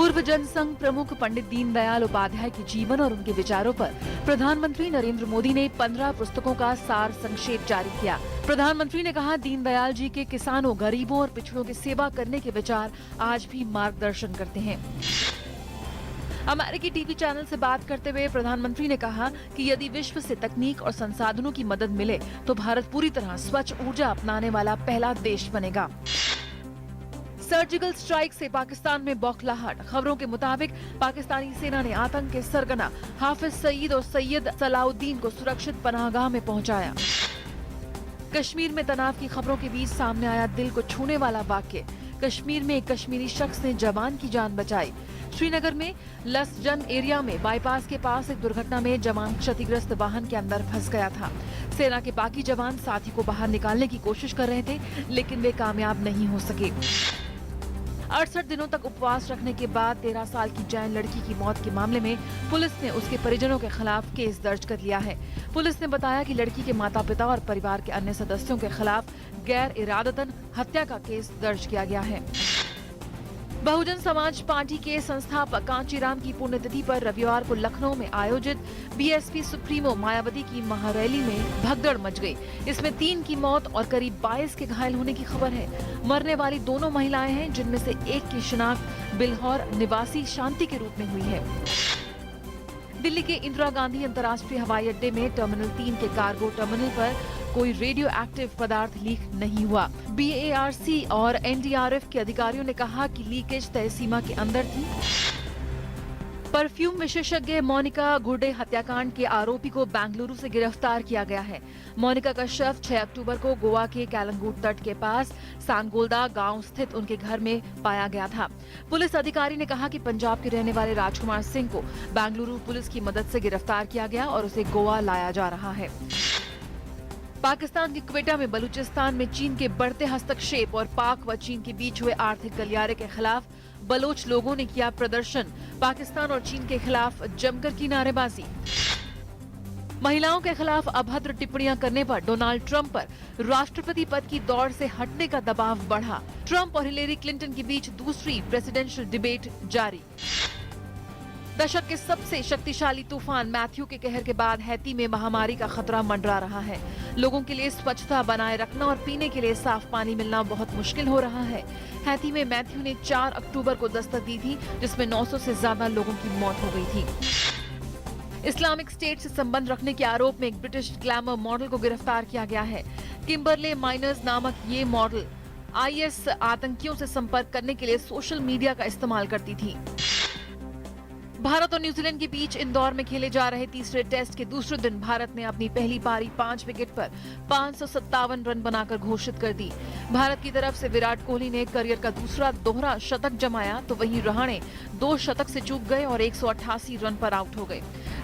पूर्व जनसंघ प्रमुख पंडित दीनदयाल उपाध्याय के जीवन और उनके विचारों पर प्रधानमंत्री नरेंद्र मोदी ने 15 पुस्तकों का सार संक्षेप जारी किया। प्रधानमंत्री ने कहा, दीनदयाल जी के किसानों, गरीबों और पिछड़ों की सेवा करने के विचार आज भी मार्गदर्शन करते हैं। अमेरिकी टीवी चैनल से बात करते हुए प्रधानमंत्री ने कहा कि यदि विश्व से तकनीक और संसाधनों की मदद मिले तो भारत पूरी तरह स्वच्छ ऊर्जा अपनाने वाला पहला देश बनेगा। सर्जिकल स्ट्राइक से पाकिस्तान में बौखलाहट। खबरों के मुताबिक पाकिस्तानी सेना ने आतंक के सरगना हाफिज सईद और सैयद सलाउद्दीन को सुरक्षित पनाहगाह में पहुंचाया। कश्मीर में तनाव की खबरों के बीच सामने आया दिल को छूने वाला वाक्य। कश्मीर में एक कश्मीरी शख्स ने जवान की जान बचाई। श्रीनगर में लसजन एरिया में बाईपास के पास एक दुर्घटना में जवान क्षतिग्रस्त वाहन के अंदर फंस गया था। सेना के बाकी जवान साथी को बाहर निकालने की कोशिश कर रहे थे, लेकिन वे कामयाब नहीं हो सके। 68 दिनों तक उपवास रखने के बाद 13 साल की जैन लड़की की मौत के मामले में पुलिस ने उसके परिजनों के खिलाफ केस दर्ज कर लिया है। पुलिस ने बताया कि लड़की के माता पिता और परिवार के अन्य सदस्यों के खिलाफ गैर इरादतन हत्या का केस दर्ज किया गया है। बहुजन समाज पार्टी के संस्थापक कांचीराम की पुण्यतिथि पर रविवार को लखनऊ में आयोजित बीएसपी सुप्रीमो मायावती की महारैली में भगदड़ मच गई। इसमें 3 की मौत और करीब 22 के घायल होने की खबर है। मरने वाली दोनों महिलाएं हैं, जिनमें से एक की शिनाख्त बिल्हौर निवासी शांति के रूप में हुई है। दिल्ली के इंदिरा गांधी अंतर्राष्ट्रीय हवाई अड्डे में टर्मिनल 3 के कार्गो टर्मिनल पर कोई रेडियो एक्टिव पदार्थ लीक नहीं हुआ। बीएआरसी और एनडीआरएफ के अधिकारियों ने कहा कि लीकेज तय सीमा के अंदर थी। परफ्यूम विशेषज्ञ मोनिका गुर्डे हत्याकांड के आरोपी को बेंगलुरु से गिरफ्तार किया गया है। मोनिका का शव 6 अक्टूबर को गोवा के कैलंगूट तट के पास सांगोल्दा गांव स्थित उनके घर में पाया गया था। पुलिस अधिकारी ने कहा कि पंजाब के रहने वाले राजकुमार सिंह को बेंगलुरु पुलिस की मदद से गिरफ्तार किया गया और उसे गोवा लाया जा रहा है। पाकिस्तान के क्वेटा में बलूचिस्तान में चीन के बढ़ते हस्तक्षेप और पाक व चीन के बीच हुए आर्थिक गलियारे के खिलाफ बलोच लोगों ने किया प्रदर्शन। पाकिस्तान और चीन के खिलाफ जमकर की नारेबाजी। महिलाओं के खिलाफ अभद्र टिप्पणियां करने पर डोनाल्ड ट्रंप पर राष्ट्रपति पद की दौड़ से हटने का दबाव बढ़ा। ट्रंप और हिलेरी क्लिंटन के बीच दूसरी प्रेसिडेंशियल डिबेट जारी। दशक के सबसे शक्तिशाली तूफान मैथ्यू के कहर के बाद हैती में महामारी का खतरा मंडरा रहा है। लोगों के लिए स्वच्छता बनाए रखना और पीने के लिए साफ पानी मिलना बहुत मुश्किल हो रहा है। हैती में मैथ्यू ने 4 अक्टूबर को दस्तक दी थी, जिसमें 900 से ज्यादा लोगों की मौत हो गई थी। इस्लामिक स्टेट से संबंध रखने के आरोप में एक ब्रिटिश ग्लैमर मॉडल को गिरफ्तार किया गया है। किम्बरले माइनर्स नामक ये मॉडल आईएस आतंकियों से संपर्क करने के लिए सोशल मीडिया का इस्तेमाल करती थी। भारत और न्यूजीलैंड के बीच इंदौर में खेले जा रहे तीसरे टेस्ट के दूसरे दिन भारत ने अपनी पहली पारी 5 विकेट पर 557 रन बनाकर घोषित कर दी। भारत की तरफ से विराट कोहली ने करियर का दूसरा दोहरा शतक जमाया, तो वहीं रहाणे 2 शतक से चूक गए और 188 रन पर आउट हो गए।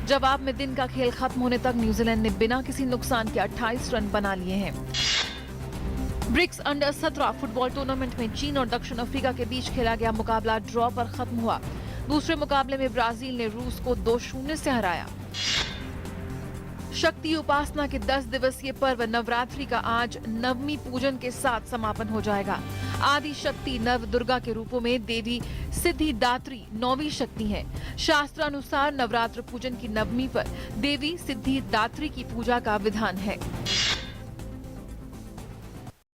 जवाब में दिन का खेल खत्म होने तक न्यूजीलैंड ने बिना किसी नुकसान के 28 रन बना लिए हैं। ब्रिक्स अंडर 17 फुटबॉल टूर्नामेंट में चीन और दक्षिण अफ्रीका के बीच खेला गया मुकाबला ड्रॉ पर खत्म हुआ। दूसरे मुकाबले में ब्राजील ने रूस को 2-0 से हराया। शक्ति उपासना के 10 दिवसीय पर्व नवरात्रि का आज नवमी पूजन के साथ समापन हो जाएगा। आदि शक्ति नव दुर्गा के रूपों में देवी सिद्धिदात्री 9वीं शक्ति है। शास्त्रानुसार नवरात्र पूजन की नवमी पर देवी सिद्धिदात्री की पूजा का विधान है।